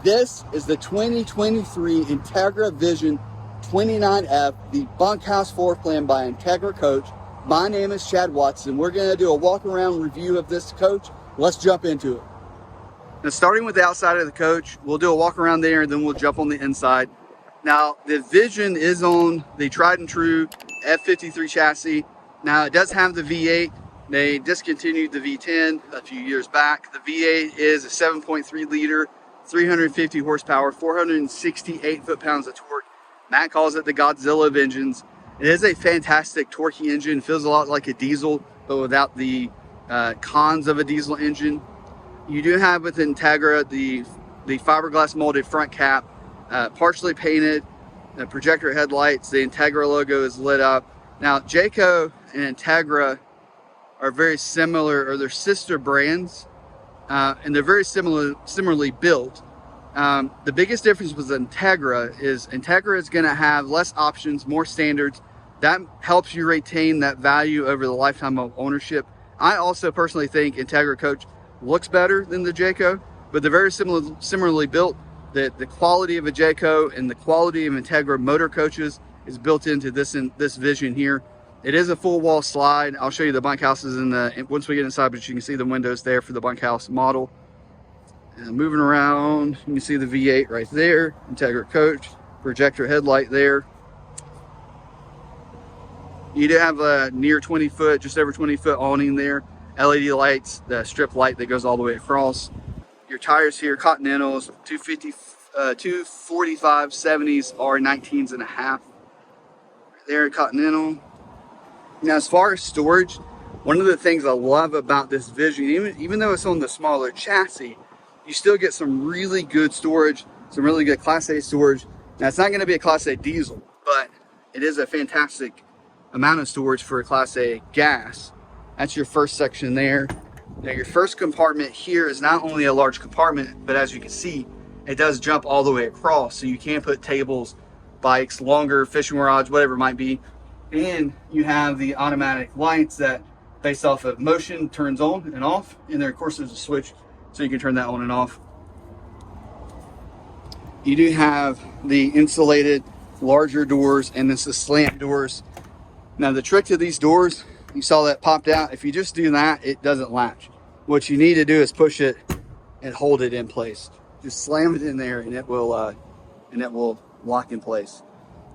This is the 2023 Entegra Vision 29F, the bunkhouse floor plan by Entegra Coach. My name is Chad Watson. We're going to do a walk around review of this coach. Let's jump into it. Now, starting with the outside of the coach, we'll do a walk around there and then we'll jump on the inside. Now, the Vision is on the tried and true F53 chassis. Now, it does have the V8. They discontinued the V10 a few years back. The V8 is a 7.3 liter, 350 horsepower, 468 foot-pounds of torque. Matt calls it the Godzilla of engines. It is a fantastic torquey engine. Feels a lot like a diesel, but without the cons of a diesel engine. You do have with Entegra the fiberglass molded front cap, partially painted, projector headlights. The Entegra logo is lit up. Now, Jayco and Entegra are very similar, or they're sister brands. And they're very similarly built. The biggest difference with Entegra is going to have less options, more standards. That helps you retain that value over the lifetime of ownership. I also personally think Entegra Coach looks better than the Jayco, but they're very similarly built. The quality of a Jayco and the quality of Entegra motor coaches is built into this Vision here. It is a full wall slide. I'll show you the bunkhouses once we get inside, but you can see the windows there for the bunkhouse model. And moving around, you can see the V8 right there, Entegra Coach, projector headlight there. You do have a near 20 foot, just over 20 foot awning there. LED lights, the strip light that goes all the way across. Your tires here, Continentals, 245 70s R19s and a half. There, Continental. Now, as far as storage, one of the things I love about this Vision, even though it's on the smaller chassis, you still get some really good storage, some really good Class A storage. Now, it's not going to be a Class A diesel, but it is a fantastic amount of storage for a Class A gas. That's your first section there. Now, your first compartment here is not only a large compartment, but as you can see, it does jump all the way across. So you can put tables, bikes, longer fishing rods, whatever it might be. And you have the automatic lights that, based off of motion, turns on and off. And there, of course, there's a switch so you can turn that on and off. You do have the insulated larger doors, and this is slant doors. Now, the trick to these doors, you saw that popped out. If you just do that, it doesn't latch. What you need to do is push it and hold it in place. Just slam it in there, and it will lock in place.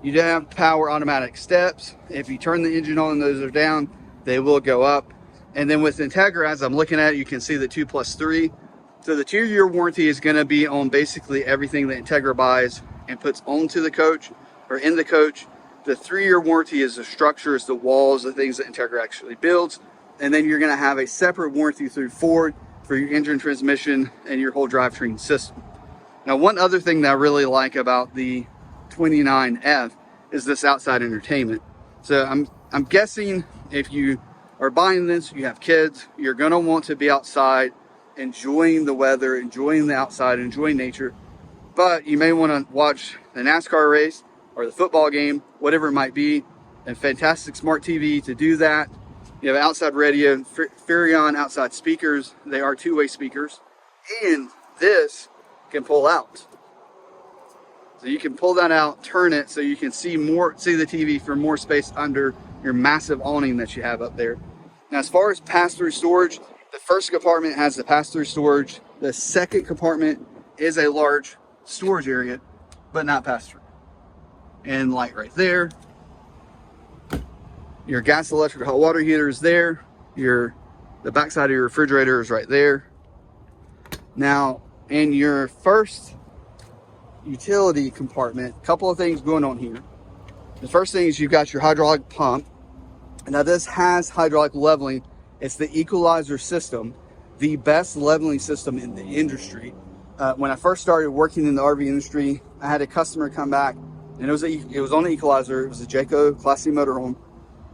You do have power automatic steps. If you turn the engine on and those are down, they will go up. And then with Entegra, as I'm looking at it, you can see the 2+3. So the 2-year warranty is going to be on basically everything that Entegra buys and puts onto the coach or in the coach. The 3-year warranty is the structures, the walls, the things that Entegra actually builds. And then you're going to have a separate warranty through Ford for your engine, transmission, and your whole drivetrain system. Now, one other thing that I really like about the 29F is this outside entertainment. So I'm guessing if you are buying this, you have kids, you're going to want to be outside, enjoying the weather, enjoying the outside, enjoying nature. But you may want to watch the NASCAR race or the football game, whatever it might be. A fantastic smart TV to do that. You have outside radio, Furion outside speakers. They are two-way speakers. And this can pull out. So you can pull that out, turn it so you can see the TV for more space under your massive awning that you have up there. Now, as far as pass-through storage, the first compartment has the pass-through storage. The second compartment is a large storage area, but not pass-through. And light right there. Your gas, electric, hot water heater is there. The backside of your refrigerator is right there. Now, in your first utility compartment, a couple of things going on here. The first thing is you've got your hydraulic pump. Now, this has hydraulic leveling. It's the equalizer system, the best leveling system in the industry. When I first started working in the RV industry, I had a customer come back, and it was on the equalizer. It was a Jayco Class C motorhome,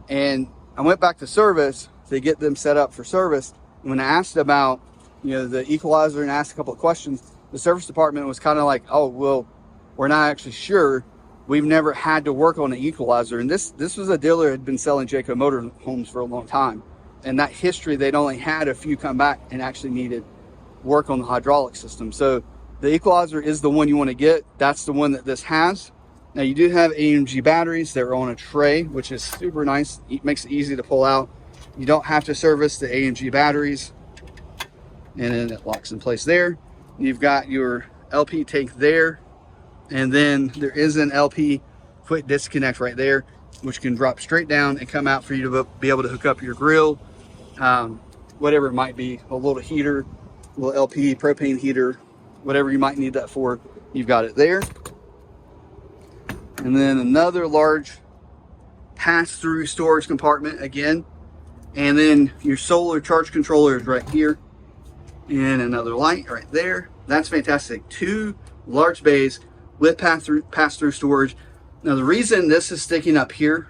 and I went back to service to get them set up for service. And when I asked about the equalizer and asked a couple of questions, the service department was kind of like, "Oh, well, we're not actually sure. We've never had to work on an equalizer." And this was a dealer who had been selling Jayco motorhomes for a long time. And that history, they'd only had a few come back and actually needed work on the hydraulic system. So The equalizer is the one you want to get. That's the one that this has. Now you do have AMG batteries that are on a tray, which is super nice. It makes it easy to pull out. You don't have to service the AMG batteries. And then it locks in place there. You've got your LP tank there. And then there is an LP quick disconnect right there, which can drop straight down and come out for you to be able to hook up your grill, whatever it might be, a little heater, a little LP propane heater, whatever you might need that for, you've got it there. And then another large pass-through storage compartment again. And then your solar charge controller is right here. And another light right there. That's fantastic. 2 large bays with pass-through storage. Now the reason this is sticking up here,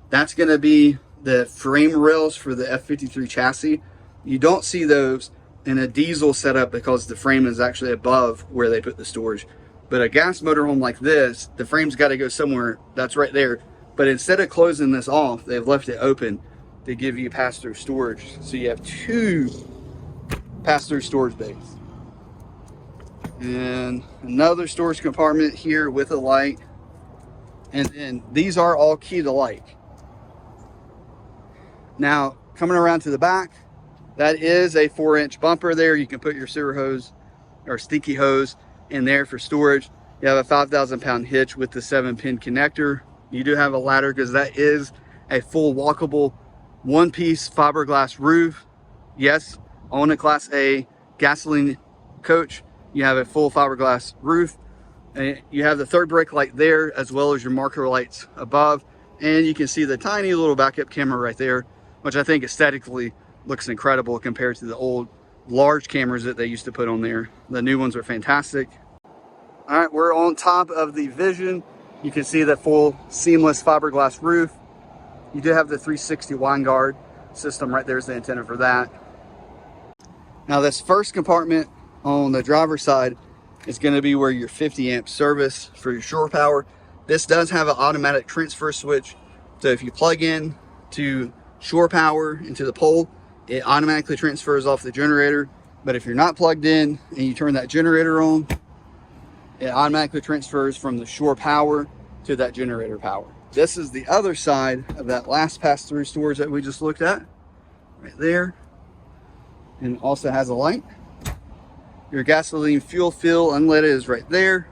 that's going to be the frame rails for the F53 chassis. You don't see those in a diesel setup because the frame is actually above where they put the storage. But a gas motorhome like this, the frame's got to go somewhere that's right there. But instead of closing this off, they've left it open to give you pass-through storage. So you have 2 pass-through storage bays. And another storage compartment here with a light. And then these are all key to light. Now, coming around to the back, that is a 4-inch bumper there. You can put your sewer hose or stinky hose in there for storage. You have a 5,000-pound hitch with the 7-pin connector. You do have a ladder because that is a full walkable one-piece fiberglass roof. Yes, on a Class A gasoline coach, you have a full fiberglass roof. And you have the third brake light there, as well as your marker lights above. And you can see the tiny little backup camera right there, which I think aesthetically looks incredible compared to the old large cameras that they used to put on there. The new ones are fantastic. All right, we're on top of the Vision. You can see the full seamless fiberglass roof. You do have the 360 wine guard system right there's the antenna for that. Now this first compartment on the driver's side is going to be where your 50 amp service for your shore power. This does have an automatic transfer switch. So if you plug in to shore power into the pole, it automatically transfers off the generator. But if you're not plugged in and you turn that generator on, it automatically transfers from the shore power to that generator power. This is the other side of that last pass-through storage that we just looked at, right there. And it also has a light. Your gasoline fuel fill unleaded is right there.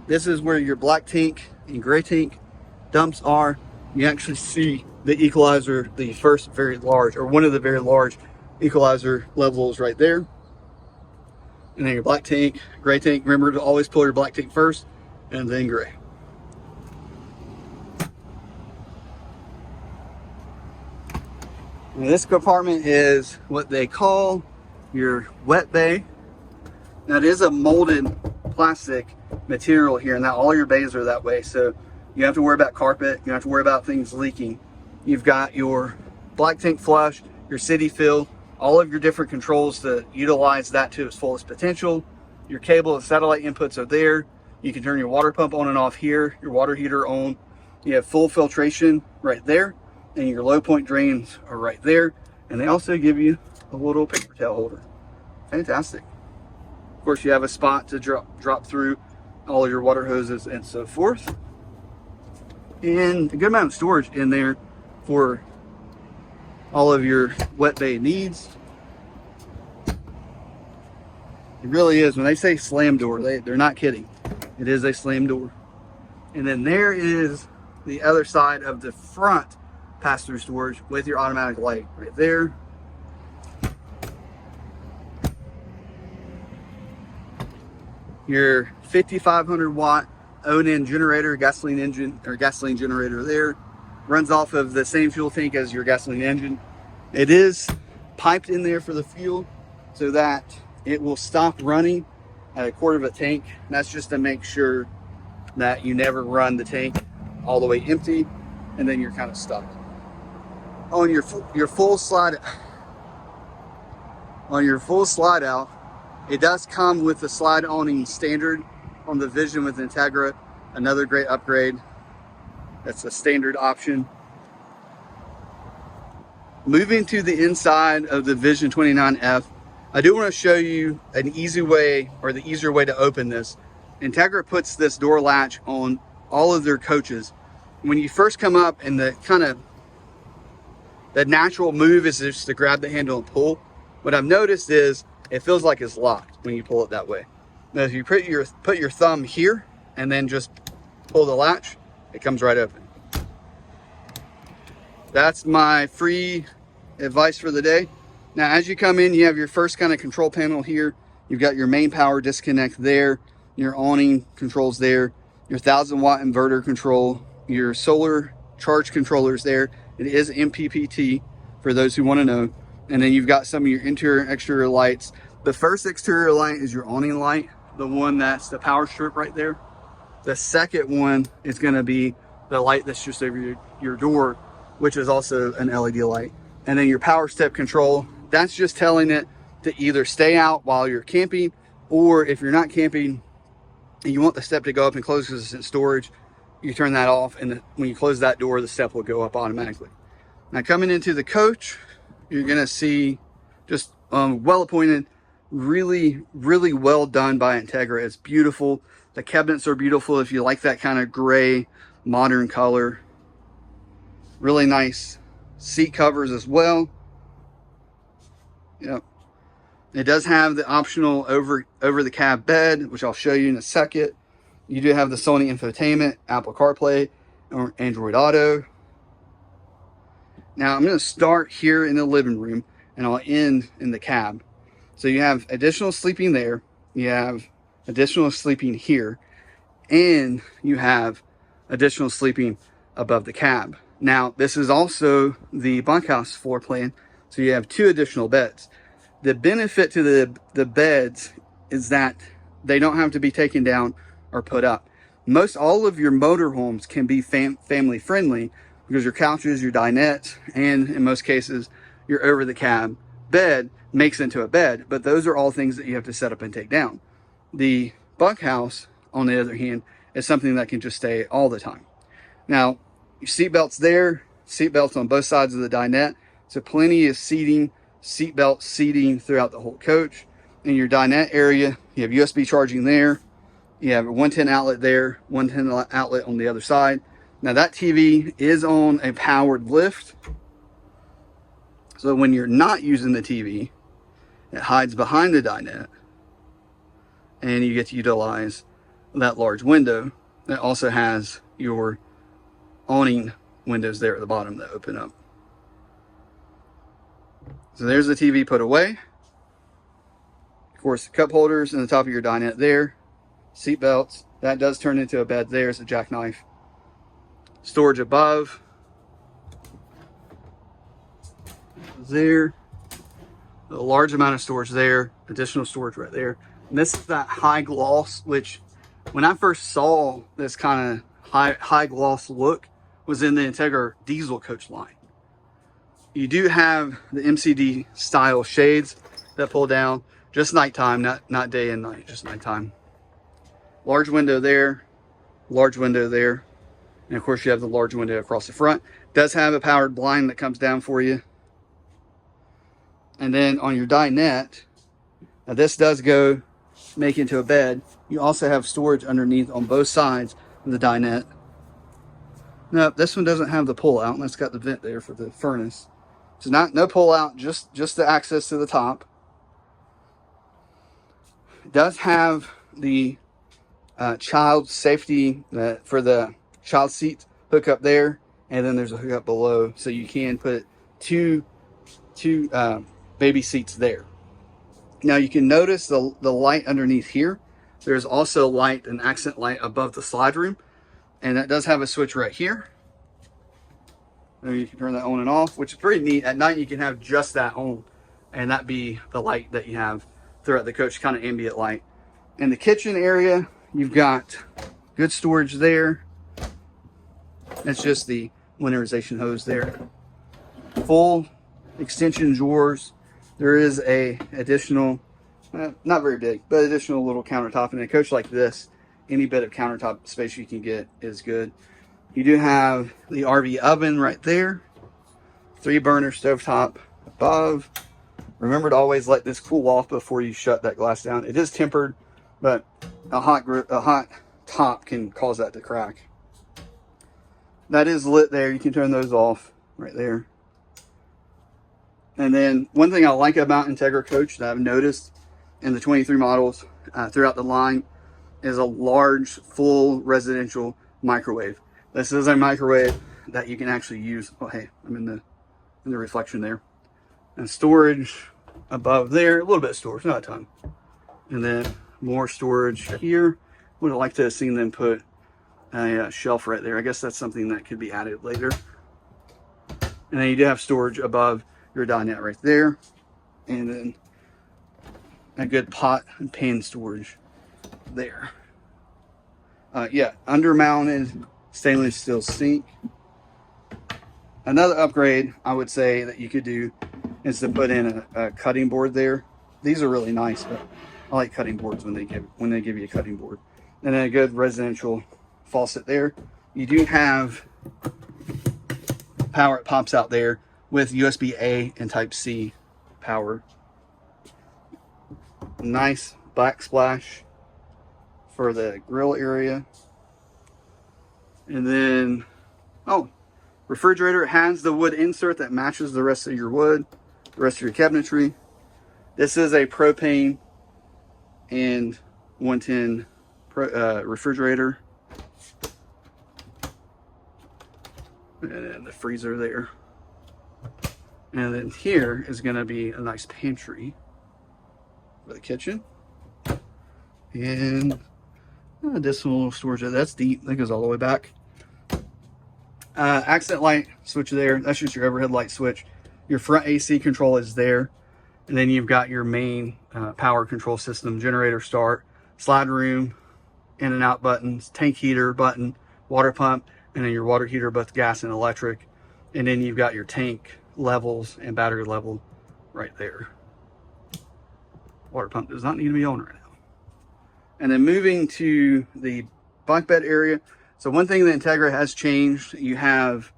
This is where your black tank and gray tank dumps are. You actually see the equalizer, the first very large, or one of the very large equalizer levels right there. And then your black tank, gray tank. Remember to always pull your black tank first and then gray. Now this compartment is what they call your wet bay. Now it is a molded plastic material here, and now all your bays are that way, so you don't have to worry about carpet, you don't have to worry about things leaking. You've got your black tank flush, your city fill, all of your different controls to utilize that to its fullest potential. Your cable and satellite inputs are there. You can turn your water pump on and off here, your water heater on. You have full filtration right there, and your low point drains are right there. And they also give you a little paper towel holder. Fantastic. Of course, you have a spot to drop through all your water hoses and so forth. And a good amount of storage in there for all of your wet bay needs. It really is. When they say slam door, they're not kidding. It is a slam door. And then there is the other side of the front pass-through storage with your automatic light right there. Your 5,500 watt Onan generator, gasoline engine or gasoline generator there, runs off of the same fuel tank as your gasoline engine. It is piped in there for the fuel so that it will stop running at a quarter of a tank. And that's just to make sure that you never run the tank all the way empty and then you're kind of stuck. On your full slide out, it does come with the slide awning standard on the Vision with Entegra. Another great upgrade. That's a standard option. Moving to the inside of the Vision 29F, I do want to show you an easy way, or the easier way to open this. Entegra puts this door latch on all of their coaches. When you first come up, and the natural move is just to grab the handle and pull. What I've noticed is it feels like it's locked when you pull it that way. Now, if you put your thumb here and then just pull the latch, it comes right open. That's my free advice for the day. Now, as you come in, you have your first kind of control panel here. You've got your main power disconnect there, your awning controls there, your 1000-watt inverter control, your solar charge controllers there. It is MPPT for those who want to know. And then you've got some of your interior and exterior lights. The first exterior light is your awning light, the one that's the power strip right there. The second one is going to be the light that's just over your door, which is also an LED light. And then your power step control, that's just telling it to either stay out while you're camping, or if you're not camping and you want the step to go up and close because it's in storage, you turn that off, and when you close that door, the step will go up automatically. Now, coming into the coach, you're going to see just well appointed, really well done by Entegra. It's beautiful. The cabinets are beautiful if you like that kind of gray modern color. Really nice seat covers as well. Yep. It does have the optional over the cab bed, which I'll show you in a second. You do have the Sony infotainment, Apple CarPlay, or Android Auto. Now I'm going to start here in the living room and I'll end in the cab. So you have additional sleeping there, you have additional sleeping here, and you have additional sleeping above the cab. Now, this is also the bunkhouse floor plan, so you have 2 additional beds. The benefit to the beds is that they don't have to be taken down or put up. All of your motorhomes can be family friendly because your couches, your dinettes, and in most cases, your over the cab bed makes into a bed, but those are all things that you have to set up and take down. The bunkhouse, on the other hand, is something that can just stay all the time. Now, your seat belts there, seat belts on both sides of the dinette, so plenty of seatbelt seating throughout the whole coach. In your dinette area, you have USB charging there, you have a 110 outlet there, 110 outlet on the other side. Now that TV is on a powered lift, so when you're not using the TV, it hides behind the dinette, and you get to utilize that large window. It also has your awning windows there at the bottom that open up. So there's the TV put away. Of course, cup holders in the top of your dinette there. Seat belts. That does turn into a bed there. It's a jackknife. Storage above. There. A large amount of storage there. Additional storage right there. And this is that high gloss, which when I first saw this kind of high gloss look was in the Entegra diesel coach line. You do have the MCD style shades that pull down, just nighttime, not day and night, just nighttime. Large window there, large window there, and of course you have the large window across the front. Does have a powered blind that comes down for you. And then on your dinette, now this does make into a bed. You also have storage underneath on both sides of the dinette. No, this one doesn't have the pull out, and it's got the vent there for the furnace. So no pull out, just the access to the top. It does have the child safety for the child seat hookup there, and then there's a hookup below, so you can put two baby seats there. Now you can notice the light underneath here. There's also light, an accent light above the slide room, and that does have a switch right here. And you can turn that on and off, which is pretty neat. At night you can have just that on, and that be the light that you have throughout the coach, kind of ambient light. In the kitchen area, you've got good storage there. That's just the winterization hose there. Full extension drawers. There is a additional, not very big, but additional little countertop. In a coach like this, any bit of countertop space you can get is good. You do have the RV oven right there. 3-burner stovetop above. Remember to always let this cool off before you shut that glass down. It is tempered, but a hot top can cause that to crack. That is lit there. You can turn those off right there. And then one thing I like about Entegra Coach that I've noticed in the 23 models throughout the line is a large, full residential microwave. This is a microwave that you can actually use. Oh, hey, I'm in the reflection there. And storage above there, a little bit of storage, not a ton. And then more storage here. Would have liked to have seen them put a shelf right there. I guess that's something that could be added later. And then you do have storage above your dinette right there. And then a good pot and pan storage there. Yeah, under-mounted stainless steel sink. Another upgrade I would say that you could do is to put in a cutting board there. These are really nice, but I like cutting boards when they give you a cutting board. And then a good residential faucet there. You do have power, it pops out there with USB-A and Type-C power. Nice backsplash for the grill area. And then, oh, refrigerator has the wood insert that matches the rest of your wood, the rest of your cabinetry. This is a propane and 110 refrigerator. And then the freezer there. And then here is going to be a nice pantry for the kitchen. And additional storage. That's deep. That goes all the way back. Accent light switch there. That's just your overhead light switch. Your front AC control is there. And then you've got your main power control system, generator start, slide room, in and out buttons, tank heater button, water pump, and then your water heater, both gas and electric. And then you've got your tank levels and battery level right there. Water pump does not need to be on right now. And then moving to the bunk bed area. So one thing that Entegra has changed, you have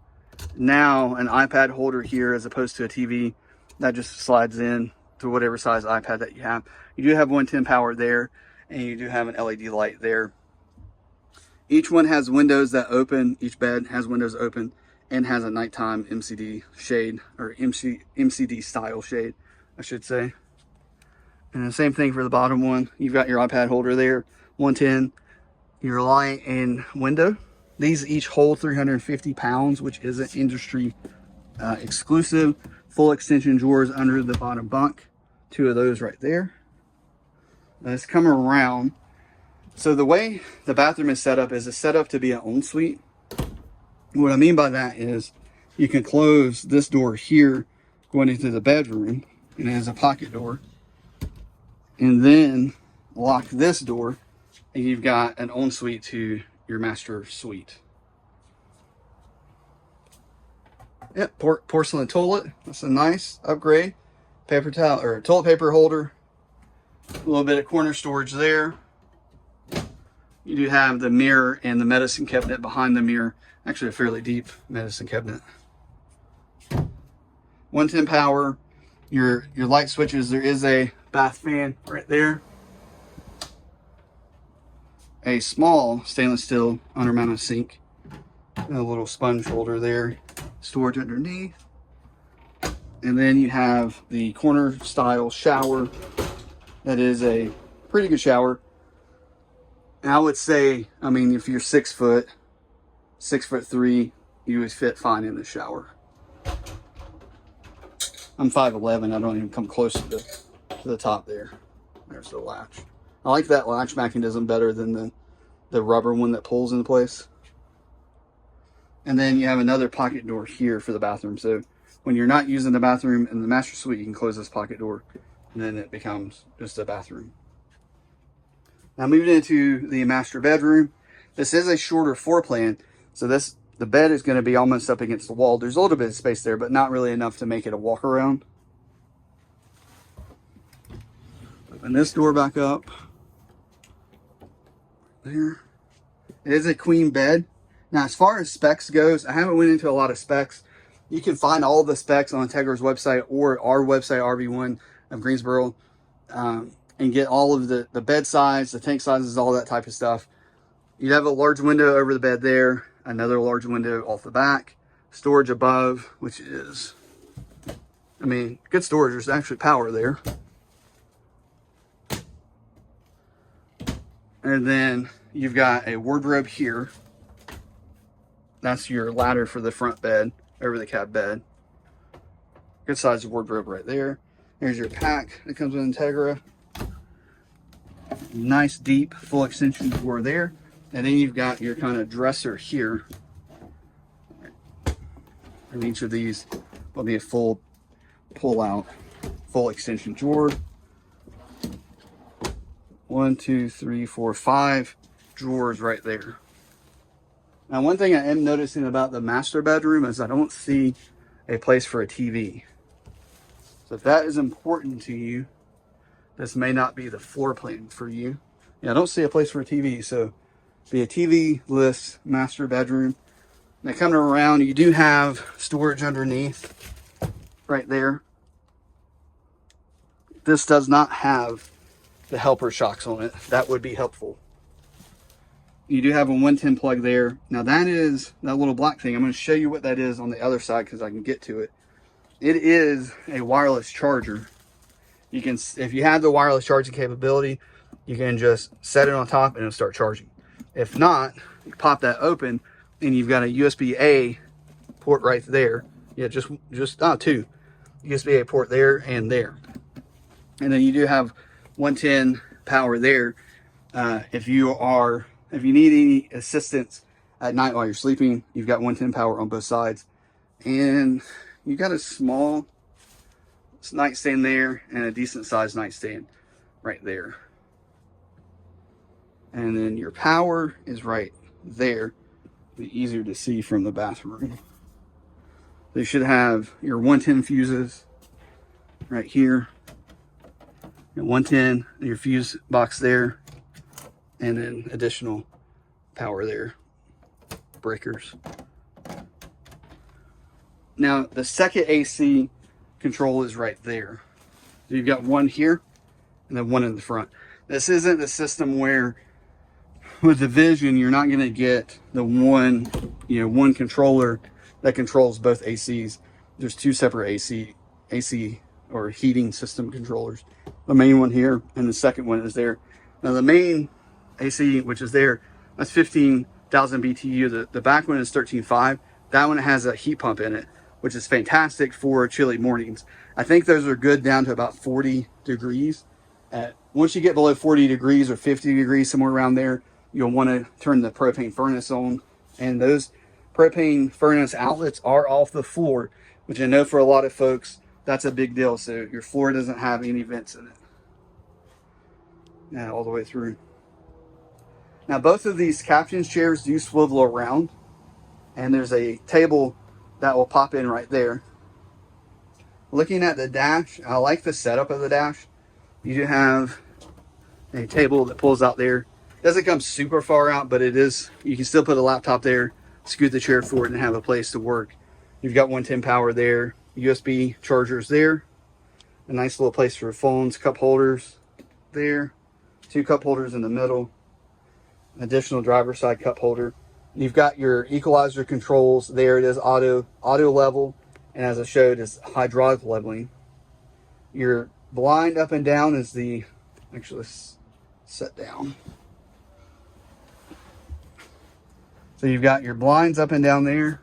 now an iPad holder here as opposed to a TV that just slides in to whatever size iPad that you have. You do have 110 power there, and you do have an LED light there. Each one has windows that open. Each bed has windows open and has a nighttime MCD shade, or MCD style shade, I should say. And the same thing for the bottom one. You've got your iPad holder there, 110, your light and window. These each hold 350 pounds, which is an industry exclusive. Full extension drawers under the bottom bunk. 2 of those right there. Let's come around. So the way the bathroom is set up is it's set up to be an ensuite. What I mean by that is you can close this door here going into the bedroom, and it has a pocket door. And then lock this door, and you've got an ensuite to your master suite. Yep, porcelain toilet. That's a nice upgrade. Paper towel or toilet paper holder. A little bit of corner storage there. You do have the mirror and the medicine cabinet behind the mirror. Actually, a fairly deep medicine cabinet. 110 power. Your light switches. There is a bath fan right there. A small stainless steel under-mounted sink. And a little sponge holder there. Storage underneath. And then you have the corner style shower. That is a pretty good shower. And I would say, I mean, if you're 6 foot, 6'3", you would fit fine in the shower. I'm 5'11". I don't even come close to the top there. There's the latch. I like that latch mechanism better than the rubber one that pulls into place. And then you have another pocket door here for the bathroom. So when you're not using the bathroom in the master suite, you can close this pocket door, and then it becomes just a bathroom. Now moving into the master bedroom. This is a shorter floor plan. So the bed is going to be almost up against the wall. There's a little bit of space there, but not really enough to make it a walk around. Open this door back up. There. It is a queen bed. Now, as far as specs goes, I haven't went into a lot of specs. You can find all the specs on Entegra's website or our website, RV1 of Greensboro, and get all of the bed size, the tank sizes, all that type of stuff. You have a large window over the bed there, another large window off the back, storage above, which is, I mean, good storage. There's actually power there. And then you've got a wardrobe here. That's your ladder for the front bed, over the cab bed. Good size wardrobe right there. Here's your pack that comes with Entegra. Nice deep full extension door there. And then you've got your kind of dresser here. And each of these will be a full pull out, full extension drawer. 1, 2, 3, 4, 5 drawers right there. Now, one thing I am noticing about the master bedroom is I don't see a place for a TV. So if that is important to you, this may not be the floor plan for you. Yeah, I don't see a place for a TV, so be a TV-less master bedroom. Now coming around, you do have storage underneath right there. This does not have the helper shocks on it. That would be helpful. You do have a 110 plug there. Now that is that little black thing. I'm going to show you what that is on the other side because I can get to it. It is a wireless charger. You can, if you have the wireless charging capability, you can just set it on top and it'll start charging. If not, you pop that open and you've got a USB-A port right there. Yeah, just two USB-A port there and there. And then you do have 110 power there. If you need any assistance at night while you're sleeping, you've got 110 power on both sides. And you got a small nightstand there and a decent sized nightstand right there. And then your power is right there. Be easier to see from the bathroom. They should have your 110 fuses right here. Your 110, your fuse box there, and then additional power there. Breakers. Now the second AC control is right there. So you've got one here and then one in the front. This isn't the system where with the Vision you're not going to get the one controller that controls both ACs. There's two separate AC or heating system controllers. The main one here and the second one is there. Now the main AC, which is there, that's 15,000 BTU. The back one is 13.5. That one has a heat pump in it, which is fantastic for chilly mornings. I think those are good down to about 40 degrees. Once you get below 40 degrees or 50 degrees, somewhere around there, you'll want to turn the propane furnace on. And those propane furnace outlets are off the floor, which I know for a lot of folks, that's a big deal. So your floor doesn't have any vents in it. Yeah, all the way through. Now both of these captain's chairs do swivel around, and there's a table that will pop in right there. Looking at the dash, I like the setup of the dash. You do have a table that pulls out there. Doesn't come super far out, but it is, you can still put a laptop there, scoot the chair forward and have a place to work. You've got 110 power there, USB chargers there, a nice little place for phones, cup holders there, 2 cup holders in the middle, additional driver's side cup holder. You've got your equalizer controls there. It is auto level, and as I showed, it's hydraulic leveling. Your blind up and down is the, actually let's set down. So you've got your blinds up and down there.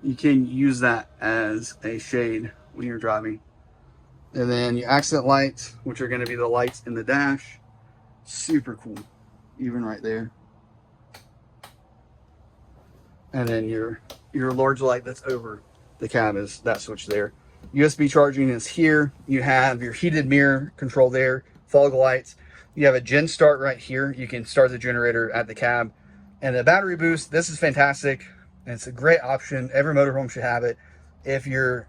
You can use that as a shade when you're driving. And then your accent lights, which are going to be the lights in the dash. Super cool, even right there. And then your large light that's over the cab is that switch there. USB charging is here. You have your heated mirror control there, fog lights. You have a gen start right here. You can start the generator at the cab. And the battery boost, this is fantastic. And it's a great option. Every motorhome should have it. If your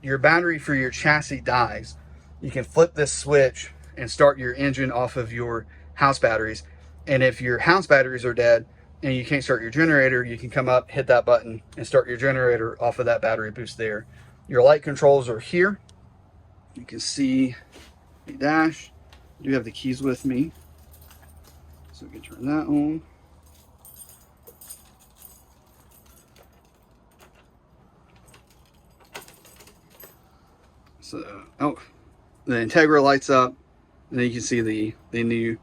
battery for your chassis dies, you can flip this switch and start your engine off of your house batteries. And if your house batteries are dead, and you can't start your generator, you can come up, hit that button, and start your generator off of that battery boost there. Your light controls are here. You can see the dash. I do have the keys with me, so we can turn that on. So, oh, the Entegra lights up, and then you can see the new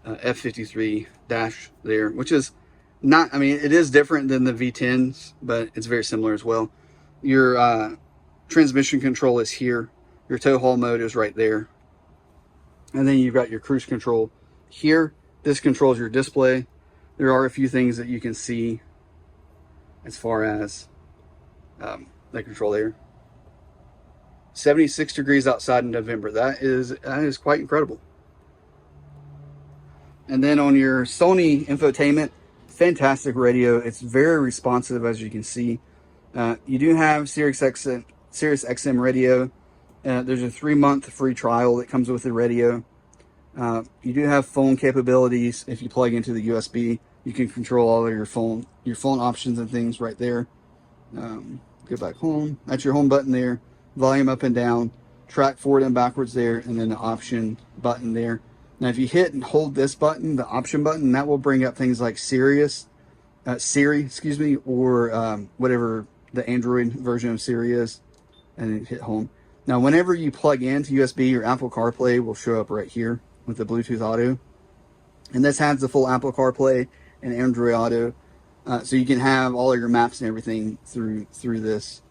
F53 dash there, which is not, I mean, it is different than the V10s, but it's very similar as well. Your transmission control is here. Your tow haul mode is right there. And then you've got your cruise control here. This controls your display. There are a few things that you can see as far as the control there. 76 degrees outside in November. That is quite incredible. And then on your Sony infotainment, fantastic radio. It's very responsive, as you can see. You do have Sirius XM radio. There's a 3-month free trial that comes with the radio. You do have phone capabilities. If you plug into the USB, you can control all of your phone options and things right there. Go back home. That's your home button there. Volume up and down, track forward and backwards there, and then the option button there. Now if you hit and hold this button, the option button, that will bring up things like Siri, excuse me, or whatever the Android version of Siri is, and then hit home. Now whenever you plug into USB, your Apple CarPlay will show up right here with the Bluetooth Auto, and this has the full Apple CarPlay and Android Auto, so you can have all of your maps and everything through this.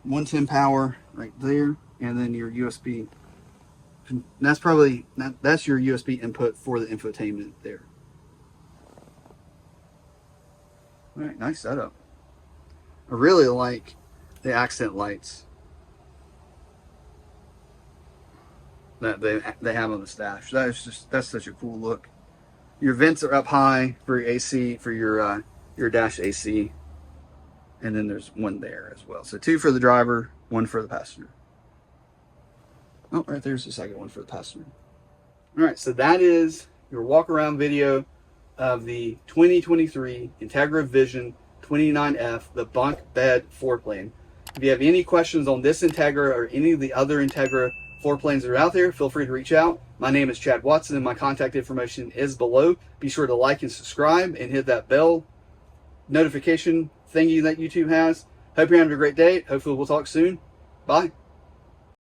110 power right there, and then your USB. That's your USB input for the infotainment there. All right, nice setup. I really like the accent lights that they have on the dash. That's such a cool look. Your vents are up high for your AC, for your dash AC. And then there's one there as well. So 2 for the driver, 1 for the passenger. Oh, right there's the second one for the passenger. All right, so that is your walk around video of the 2023 Entegra Vision 29F, the bunk bed floor plan. If you have any questions on this Entegra or any of the other Entegra floor plans that are out there, feel free to reach out. My name is Chad Watson, and my contact information is below. Be sure to like and subscribe and hit that bell notification thingy that YouTube has. Hope you're having a great day. Hopefully we'll talk soon. Bye.